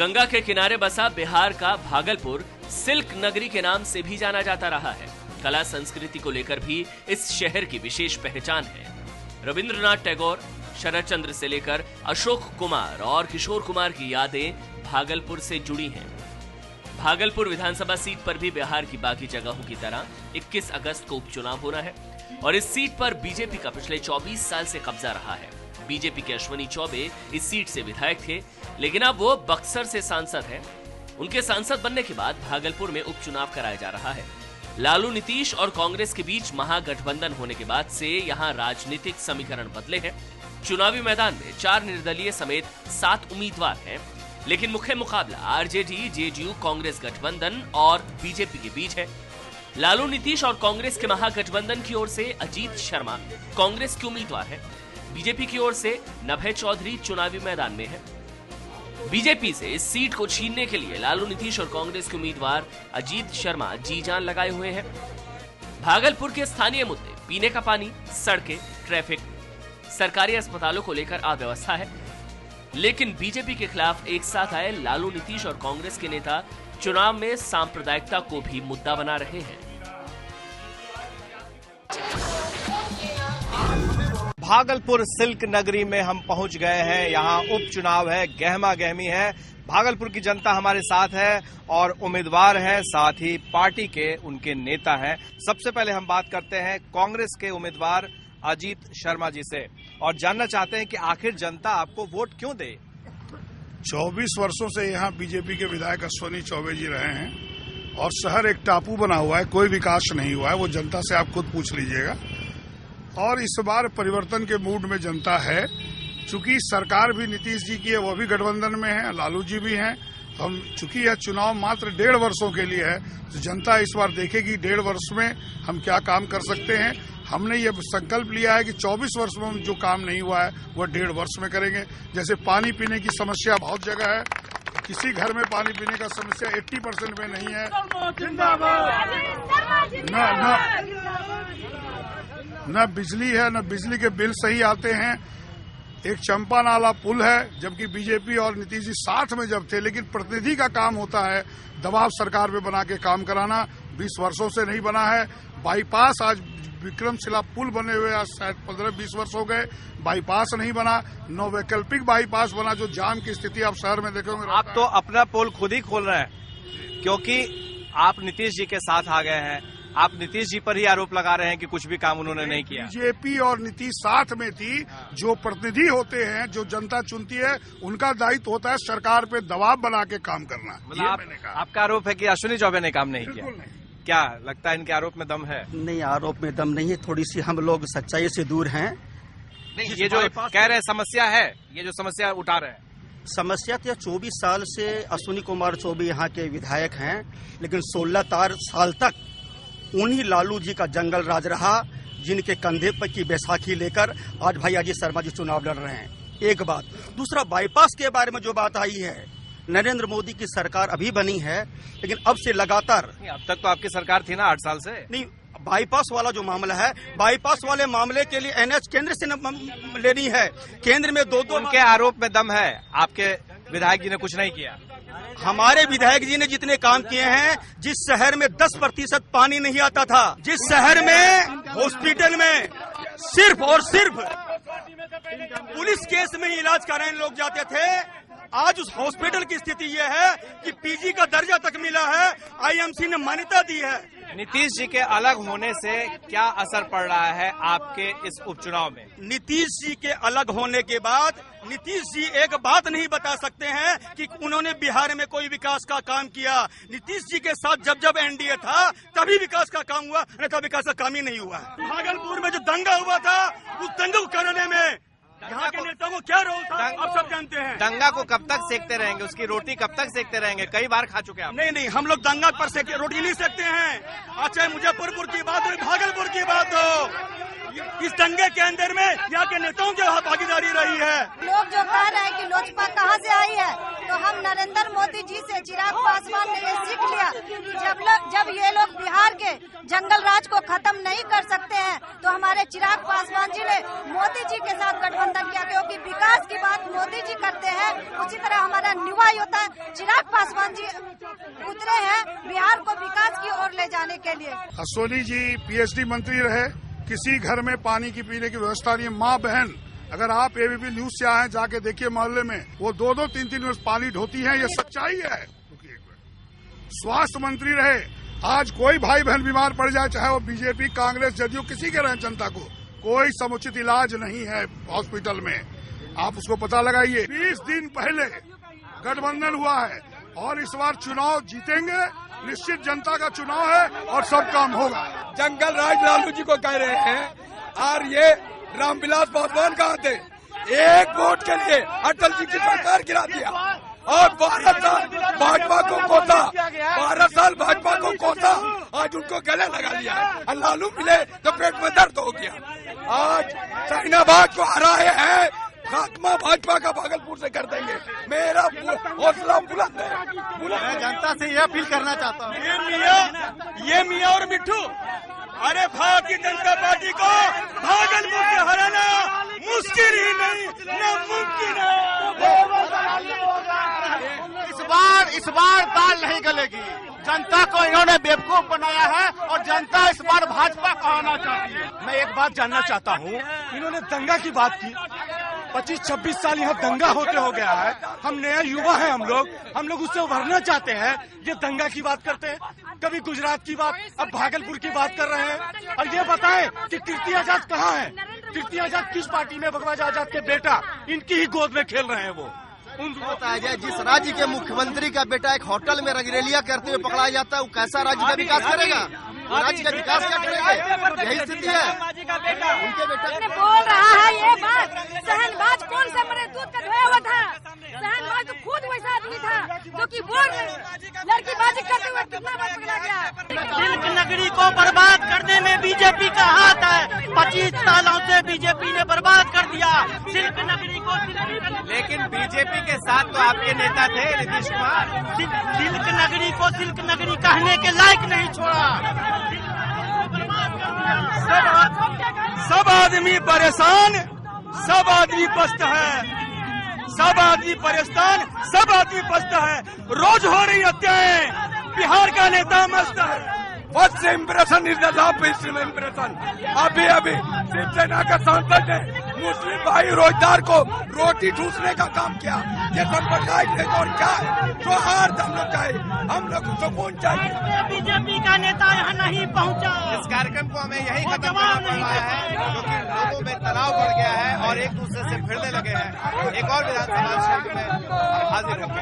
गंगा के किनारे बसा बिहार का भागलपुर सिल्क नगरी के नाम से भी जाना जाता रहा है। कला संस्कृति को लेकर भी इस शहर की विशेष पहचान है। रविंद्रनाथ टैगोर, शरद चंद्र से लेकर अशोक कुमार और किशोर कुमार की यादें भागलपुर से जुड़ी हैं। भागलपुर विधानसभा सीट पर भी बिहार की बाकी जगहों की तरह 21 अगस्त को उपचुनाव होना है और इस सीट पर बीजेपी का पिछले 24 साल से कब्जा रहा है। बीजेपी के अश्वनी चौबे इस सीट से विधायक थे, लेकिन अब वो बक्सर से सांसद हैं। उनके सांसद बनने के बाद भागलपुर में उपचुनाव कराया जा रहा है। लालू, नीतीश और कांग्रेस के बीच महागठबंधन होने के बाद से यहां राजनीतिक समीकरण बदले हैं। चुनावी मैदान में 4 निर्दलीय समेत 7 उम्मीदवार हैं, लेकिन मुख्य मुकाबला आरजेडी, जेडीयू, कांग्रेस गठबंधन और बीजेपी के बीच है। लालू, नीतीश और कांग्रेस के महागठबंधन की ओर से अजीत शर्मा कांग्रेस के उम्मीदवार हैं। बीजेपी की ओर से नभे चौधरी चुनावी मैदान में है। बीजेपी से इस सीट को छीनने के लिए लालू, नीतीश और कांग्रेस के उम्मीदवार अजीत शर्मा जी जान लगाए हुए हैं। भागलपुर के स्थानीय मुद्दे पीने का पानी, सड़कें, ट्रैफिक, सरकारी अस्पतालों को लेकर अव्यवस्था है। लेकिन बीजेपी के खिलाफ एक साथ आए लालू, नीतीश और कांग्रेस के नेता चुनाव में सांप्रदायिकता को भी मुद्दा बना रहे हैं। भागलपुर सिल्क नगरी में हम पहुंच गए हैं। यहाँ उपचुनाव है, गहमा गहमी है। भागलपुर की जनता हमारे साथ है और उम्मीदवार हैं, साथ ही पार्टी के उनके नेता हैं। सबसे पहले हम बात करते हैं कांग्रेस के उम्मीदवार अजीत शर्मा जी से और जानना चाहते हैं कि आखिर जनता आपको वोट क्यों दे। 24 वर्षों से यहाँ बीजेपी के विधायक अश्वनी चौबे जी रहे हैं और शहर एक टापू बना हुआ है, कोई विकास नहीं हुआ है। वो जनता से आप खुद पूछ लीजिएगा। और इस बार परिवर्तन के मूड में जनता है। चूंकि सरकार भी नीतीश जी की है, वो भी गठबंधन में है, लालू जी भी हैं। हम चूंकि यह चुनाव मात्र 1.5 वर्षों के लिए है, तो जनता इस बार देखेगी 1.5 वर्ष में हम क्या काम कर सकते हैं। हमने ये संकल्प लिया है कि 24 वर्ष में जो काम नहीं हुआ है वह 1.5 वर्ष में करेंगे। जैसे पानी पीने की समस्या बहुत जगह है, किसी घर में पानी पीने का समस्या 80% में नहीं है। न बिजली है, न बिजली के बिल सही आते हैं। एक चंपा नाला पुल है, जबकि बीजेपी और नीतीश जी साथ में जब थे, लेकिन प्रतिनिधि का काम होता है दबाव सरकार पे बना के काम कराना। 20 वर्षों से नहीं बना है। बाईपास आज विक्रमशिला पुल बने हुए आज शायद 15-20 वर्ष हो गए, बाईपास नहीं बना। नो वैकल्पिक बाईपास बना, जो जाम की स्थिति आप शहर में देखोगे। आप तो अपना पोल खुद ही खोल रहे हैं, क्योंकि आप नीतीश जी के साथ आ गए हैं। आप नीतीश जी पर ही आरोप लगा रहे हैं कि कुछ भी काम उन्होंने नहीं किया। बीजेपी और नीतीश साथ में थी। जो प्रतिनिधि होते हैं, जो जनता चुनती है, उनका दायित्व होता है सरकार पे दबाव बना के काम करना। मतलब आपका आरोप है कि अश्वनी चौबे ने काम नहीं किया। क्या लगता है इनके आरोप में दम है? नहीं, आरोप में दम नहीं है। थोड़ी सी हम लोग सच्चाई से दूर हैं। नहीं, ये जो कह रहे हैं समस्या है, ये जो समस्या उठा रहे हैं, समस्या तो 24 साल से अश्वनी कुमार चौबे यहाँ के विधायक हैं, लेकिन 16 साल तक उन्हीं लालू जी का जंगल राज रहा, जिनके कंधे पर की बैसाखी लेकर आज भाई अजीत शर्मा जी चुनाव लड़ रहे हैं। एक बात। दूसरा, बाईपास के बारे में जो बात आई है, नरेंद्र मोदी की सरकार अभी बनी है, लेकिन अब से लगातार। अब तक तो आपकी सरकार थी ना 8 साल से। नहीं, बाईपास वाला जो मामला है, बाईपास वाले मामले के लिए एनएच केंद्र से लेनी है। केंद्र में 2-2 उनके आरोप में दम है। आपके विधायक जी ने कुछ नहीं किया। हमारे विधायक जी ने जितने काम किए हैं, जिस शहर में 10% पानी नहीं आता था, जिस शहर में हॉस्पिटल में सिर्फ और सिर्फ पुलिस केस में ही इलाज कराने लोग जाते थे, आज उस हॉस्पिटल की स्थिति यह है कि पीजी का दर्जा तक मिला है, आईएमसी ने मान्यता दी है। नीतीश जी के अलग होने से क्या असर पड़ रहा है आपके इस उपचुनाव में? नीतीश जी के अलग होने के बाद नीतीश जी एक बात नहीं बता सकते हैं कि उन्होंने बिहार में कोई विकास का काम किया। नीतीश जी के साथ जब एनडीए था, तभी विकास का काम हुआ, नहीं तो विकास का काम ही नहीं हुआ। भागलपुर में जो दंगा हुआ था, उस दंगे को करने में यहाँ के नेताओं को क्या रोल था, आप सब जानते हैं। दंगा को कब तक सेकते रहेंगे? उसकी रोटी कब तक सेकते रहेंगे? कई बार खा चुके हैं। नहीं, हम लोग दंगा पर सेके रोटी नहीं सेकते हैं। चाहे मुजफ्फरपुर की बात हो, भागलपुर की बात हो, इस दंगे के अंदर में यहाँ के नेताओं की भागीदारी रही है। लोग जो कह रहे हैं कि लोजपा कहाँ से आई है, तो हम नरेंद्र मोदी जी से, चिराग पासवान ने ये सीख लिया कि जब जब ये लोग बिहार के जंगल राज को खत्म नहीं कर सकते हैं तो हमारे चिराग पासवान जी ने मोदी जी के साथ गठबंधन किया, क्योंकि विकास की बात मोदी जी करते हैं। उसी तरह हमारा युवा योद्धा चिराग पासवान जी उतरे हैं बिहार को विकास की ओर ले जाने के लिए। असोली जी PhD मंत्री रहे, किसी घर में पानी की पीने की व्यवस्था नहीं है। माँ बहन, अगर आप ABP न्यूज से आए जाके देखिए मोहल्ले में वो 2-2, 3-3 वर्ष पानी ढोती है, ये सच्चाई है। स्वास्थ्य मंत्री रहे, आज कोई भाई बहन बीमार पड़ जाए, चाहे वो बीजेपी, कांग्रेस, जदयू किसी के रहे, जनता को कोई समुचित इलाज नहीं है हॉस्पिटल में। आप उसको पता लगाइए। 20 दिन पहले गठबंधन हुआ है और इस बार चुनाव जीतेंगे, निश्चित जनता का चुनाव है और सब काम होगा। जंगल राज लालू जी को कह रहे हैं और ये रामविलास पासवान कहा थे, एक वोट के लिए अटल जी की सरकार गिरा दिया और 12 साल भाजपा को कोसा, 12 साल भाजपा को कोसा, आज उनको गले लगा लिया और लालू मिले तो पेट में दर्द हो गया। आज शाहीनाबाद को हराए हैं, खात्मा भाजपा का भागलपुर से कर देंगे। मेरा हौसला बुलंद है। मैं जनता से यह अपील करना चाहता हूँ, ये मियाँ और मिट्ठू, अरे भारतीय जनता पार्टी को भागलपुर से हराना मुश्किल ही नहीं, नामुमकिन है। इस बार दाल नहीं गलेगी। जनता को इन्होंने बेवकूफ बनाया है और जनता इस बार भाजपा को आना चाहती है। मैं एक बात जानना चाहता हूँ, इन्होंने दंगा की बात की, 25-26 साल यहाँ दंगा होते हो गया है। हम नया युवा है, हम लोग उससे उभरना चाहते हैं। ये दंगा की बात करते हैं, कभी गुजरात की बात, अब भागलपुर की बात कर रहे हैं। और ये बताएं कि कीर्ति आजाद कहाँ है? कीर्ति आजाद किस पार्टी में? भगवान आजाद के बेटा इनकी ही गोद में खेल रहे हैं। वो उनको बताया जाए, जिस राज्य के मुख्यमंत्री का बेटा एक होटल में रंगरेलिया करते हुए पकड़ा जाता है, वो कैसा राज्य का विकास करेगा? राज्य का विकास क्या करेगा? यही स्थिति है। उनके बेटा बोल रहा है ये बात, शहनबाज कौन सा मरे दूध का धोया हुआ था? शहनबाज तो खुद वैसा आदमी था जो कि वो लड़कीबाजी करते हुए कितना बार पकड़ा गया। सिल्क नगरी को बर्बाद करने में बीजेपी का हाथ है। 25 सालों से बीजेपी ने बर्बाद कर दिया सिल्क नगरी को। लेकिन बीजेपी के साथ तो आपके नेता थे नीतीश कुमार। सिल्क नगरी को सिल्क नगरी कहने के लायक नहीं छोड़ा। सब आदमी परेशान, सब आदमी पस्त है, सब आदमी परेशान, सब आदमी पस्त है। रोज हो रही हत्याएं, बिहार का नेता मस्त है। First impression is the impression. अभी शिवसेना का सांसद ने मुस्लिम भाई रोजगार को रोटी ठूसने का काम किया। ये सब बताइए और क्या है? त्योहार हम लोग सुकून चाहिए। बीजेपी का नेता यहाँ नहीं पहुँचा। इस कार्यक्रम को हमें यही खत्म करना पड़ रहा है, क्योंकि लोगों में तनाव बढ़ गया है और एक दूसरे से भिड़ने लगे हैं। एक और विधानसभा क्षेत्र में हाजिर होंगे।